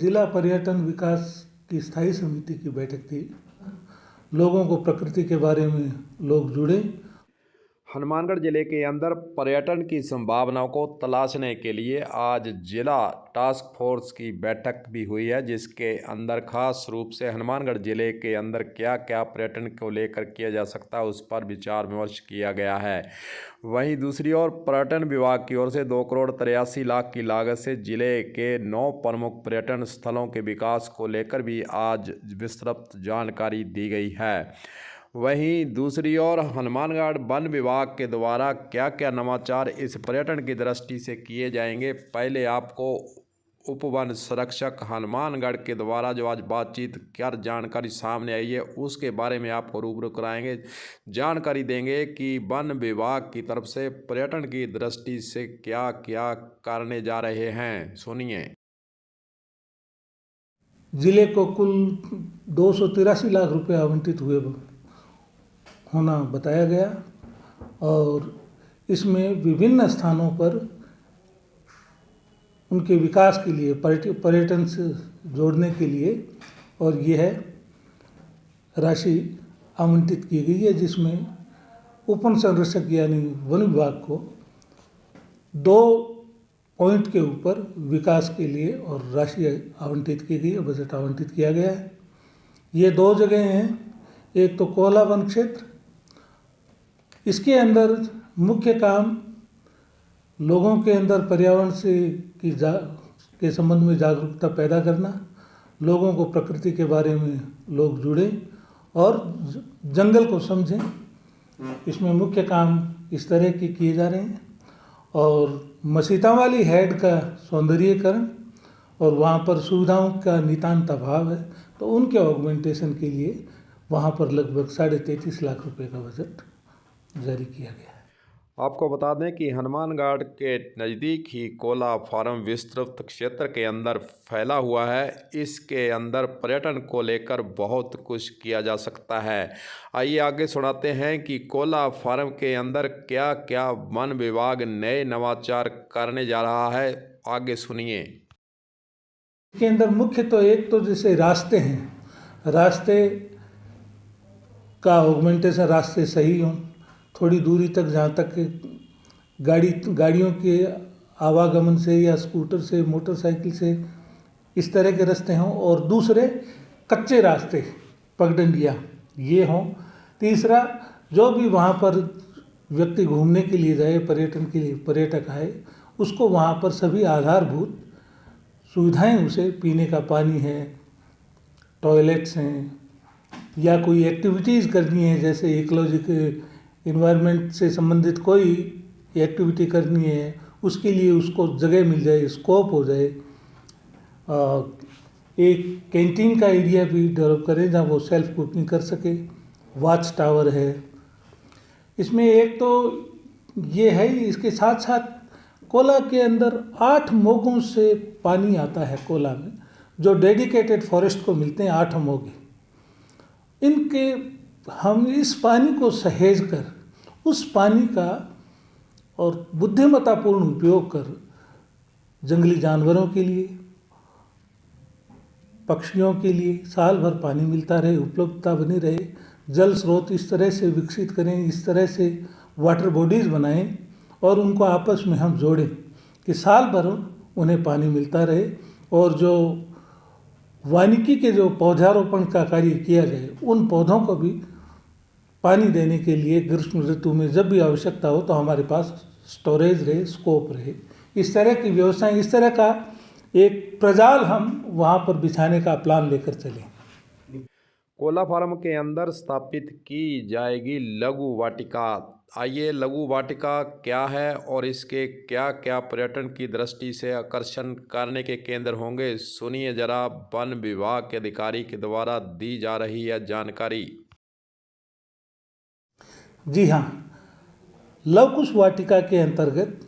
जिला पर्यटन विकास की स्थायी समिति की बैठक थी। लोगों को प्रकृति के बारे में लोग जुड़े। हनुमानगढ़ जिले के अंदर पर्यटन की संभावनाओं को तलाशने के लिए आज जिला टास्क फोर्स की बैठक भी हुई है, जिसके अंदर खास रूप से हनुमानगढ़ जिले के अंदर क्या क्या पर्यटन को लेकर किया जा सकता है उस पर विचार विमर्श किया गया है। वहीं दूसरी ओर पर्यटन विभाग की ओर से 2,83,00,000 की लागत से जिले के 9 प्रमुख पर्यटन स्थलों के विकास को लेकर भी आज विस्तृत जानकारी दी गई है। वहीं दूसरी ओर हनुमानगढ़ वन विभाग के द्वारा क्या क्या नवाचार इस पर्यटन की दृष्टि से किए जाएंगे, पहले आपको उप वन संरक्षक हनुमानगढ़ के द्वारा जो आज बातचीत कर जानकारी सामने आई है उसके बारे में आपको रूबरू कराएंगे। जानकारी देंगे कि वन विभाग की तरफ से पर्यटन की दृष्टि से क्या क्या करने जा रहे हैं, सुनिए। जिले को कुल 283 लाख रुपए आवंटित हुए होना बताया गया और इसमें विभिन्न स्थानों पर उनके विकास के लिए पर्यटन से जोड़ने के लिए और यह राशि आवंटित की गई है, जिसमें उपवन संरक्षक यानी वन विभाग को 2 पॉइंट के ऊपर विकास के लिए और राशि आवंटित की गई है, बजट आवंटित किया गया है। ये 2 जगह हैं, एक तो कोला वन क्षेत्र, इसके अंदर मुख्य काम लोगों के अंदर पर्यावरण से के संबंध में जागरूकता पैदा करना, लोगों को प्रकृति के बारे में लोग जुड़े और जंगल को समझें। इसमें मुख्य काम इस तरह के किए जा रहे हैं। और मसीतावाली हेड का सौंदर्यीकरण और वहाँ पर सुविधाओं का नितांत अभाव है, तो उनके ऑगमेंटेशन के लिए वहाँ पर लगभग 33.5 लाख रुपए का बजट जारी किया गया है। आपको बता दें कि हनुमानगढ़ के नज़दीक ही कोला फार्म विस्तृत क्षेत्र के अंदर फैला हुआ है। इसके अंदर पर्यटन को लेकर बहुत कुछ किया जा सकता है। आइए आगे सुनाते हैं कि कोला फार्म के अंदर क्या क्या वन विभाग नए नवाचार करने जा रहा है, आगे सुनिए। इसके अंदर मुख्य तो एक तो जैसे रास्ते हैं, रास्ते का ऑगमेंटेशन, रास्ते सही हों, थोड़ी दूरी तक जहाँ तक गाड़ियों के आवागमन से या स्कूटर से, मोटरसाइकिल से, इस तरह के रास्ते हों। और दूसरे कच्चे रास्ते, पगडंडियाँ ये हों। तीसरा, जो भी वहाँ पर व्यक्ति घूमने के लिए जाए, पर्यटन के लिए पर्यटक आए, उसको वहाँ पर सभी आधारभूत सुविधाएं, उसे पीने का पानी है, टॉयलेट्स हैं, या कोई एक्टिविटीज़ करनी है, जैसे इकोलॉजिकल इन्वायरमेंट से संबंधित कोई एक्टिविटी करनी है, उसके लिए उसको जगह मिल जाए, स्कोप हो जाए। एक कैंटीन का एरिया भी डेवलप करें जहाँ वो सेल्फ कुकिंग कर सके। वॉच टावर है। इसमें एक तो ये है, इसके साथ साथ कोला के अंदर 8 मोगों से पानी आता है कोला में, जो डेडिकेटेड फॉरेस्ट को मिलते हैं 8 मोगे। इनके हम इस पानी को सहेज कर उस पानी का और बुद्धिमत्तापूर्ण उपयोग कर जंगली जानवरों के लिए, पक्षियों के लिए साल भर पानी मिलता रहे, उपलब्धता बनी रहे, जल स्रोत इस तरह से विकसित करें, इस तरह से वाटर बॉडीज़ बनाएं और उनको आपस में हम जोड़ें कि साल भर उन्हें पानी मिलता रहे। और जो वानिकी के जो पौधारोपण का कार्य किया जाए, उन पौधों को भी पानी देने के लिए ग्रीष्म ऋतु में जब भी आवश्यकता हो तो हमारे पास स्टोरेज रहे, स्कोप रहे। इस तरह की व्यवस्थाएं, इस तरह का एक प्रजाल हम वहाँ पर बिछाने का प्लान लेकर चले। कोला फार्म के अंदर स्थापित की जाएगी लघु वाटिका। आइए, लघु वाटिका क्या है और इसके क्या क्या पर्यटन की दृष्टि से आकर्षण करने के केंद्र होंगे, सुनिए जरा वन विभाग के अधिकारी के द्वारा दी जा रही है जानकारी। जी हाँ, लवकुश वाटिका के अंतर्गत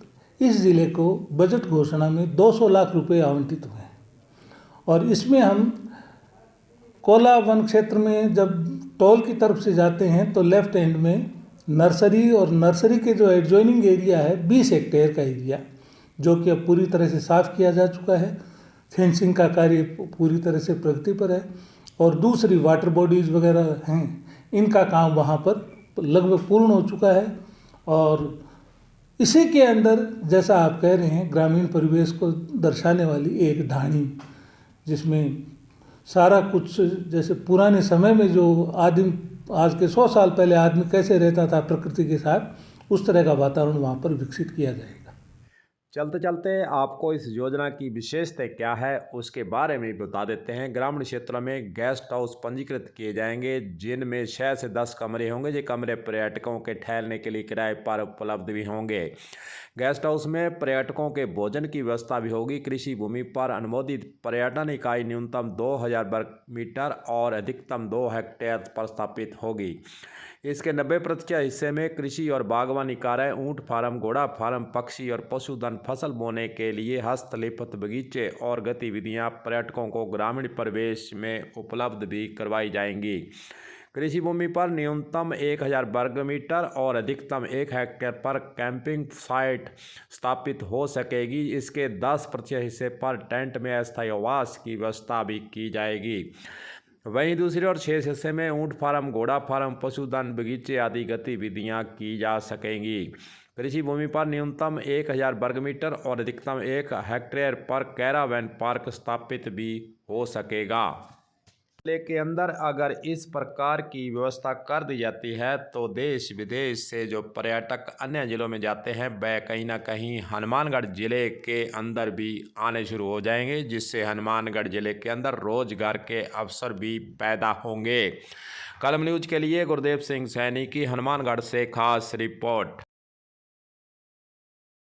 इस ज़िले को बजट घोषणा में 200 लाख रुपए आवंटित हुए हैं। और इसमें हम कोला वन क्षेत्र में जब टोल की तरफ से जाते हैं तो लेफ्ट एंड में नर्सरी, और नर्सरी के जो एडजॉइनिंग एरिया है 20 हेक्टेयर का एरिया, जो कि अब पूरी तरह से साफ़ किया जा चुका है, फेंसिंग का कार्य पूरी तरह से प्रगति पर है, और दूसरी वाटर बॉडीज़ वगैरह हैं, इनका काम वहाँ पर लगभग पूर्ण हो चुका है। और इसी के अंदर जैसा आप कह रहे हैं, ग्रामीण परिवेश को दर्शाने वाली एक ढाणी, जिसमें सारा कुछ जैसे पुराने समय में जो आदिम, आज के 100 साल पहले आदमी कैसे रहता था प्रकृति के साथ, उस तरह का वातावरण वहाँ पर विकसित किया जाएगा। चलते चलते आपको इस योजना की विशेषता क्या है उसके बारे में बता देते हैं। ग्रामीण क्षेत्रों में गेस्ट हाउस पंजीकृत किए जाएंगे, जिनमें 6 से 10 कमरे होंगे। ये कमरे पर्यटकों के ठहरने के लिए किराए पर उपलब्ध भी होंगे। गेस्ट हाउस में पर्यटकों के भोजन की व्यवस्था भी होगी। कृषि भूमि पर अनुमोदित पर्यटन इकाई न्यूनतम 2000 वर्ग मीटर और अधिकतम 2 हेक्टेयर पर स्थापित होगी। इसके 90% हिस्से में कृषि और बागवानी कार्य, ऊंट फार्म, घोड़ा फार्म, पक्षी और पशुधन, फसल बोने के लिए हस्तलिखित बगीचे और गतिविधियां पर्यटकों को ग्रामीण परिवेश में उपलब्ध भी करवाई जाएंगी। कृषि भूमि पर न्यूनतम 1000 वर्ग मीटर और अधिकतम 1 हेक्टेयर पर कैंपिंग साइट स्थापित हो सकेगी। इसके 10% हिस्से पर टेंट में अस्थायी आवास की व्यवस्था भी की जाएगी। वहीं दूसरी ओर 6 हिस्से में ऊंट फार्म, घोड़ा फार्म, पशुधन, बगीचे आदि गतिविधियां की जा सकेंगी। कृषि भूमि पर न्यूनतम 1000 वर्ग मीटर और अधिकतम 1 हेक्टेयर पर कैरावैन पार्क स्थापित भी हो सकेगा। जिले के अंदर अगर इस प्रकार की व्यवस्था कर दी जाती है तो देश विदेश से जो पर्यटक अन्य जिलों में जाते हैं वह कहीं ना कहीं हनुमानगढ़ जिले के अंदर भी आने शुरू हो जाएंगे, जिससे हनुमानगढ़ जिले के अंदर रोजगार के अवसर भी पैदा होंगे। कलम न्यूज के लिए गुरदेव सिंह सैनी की हनुमानगढ़ से खास रिपोर्ट।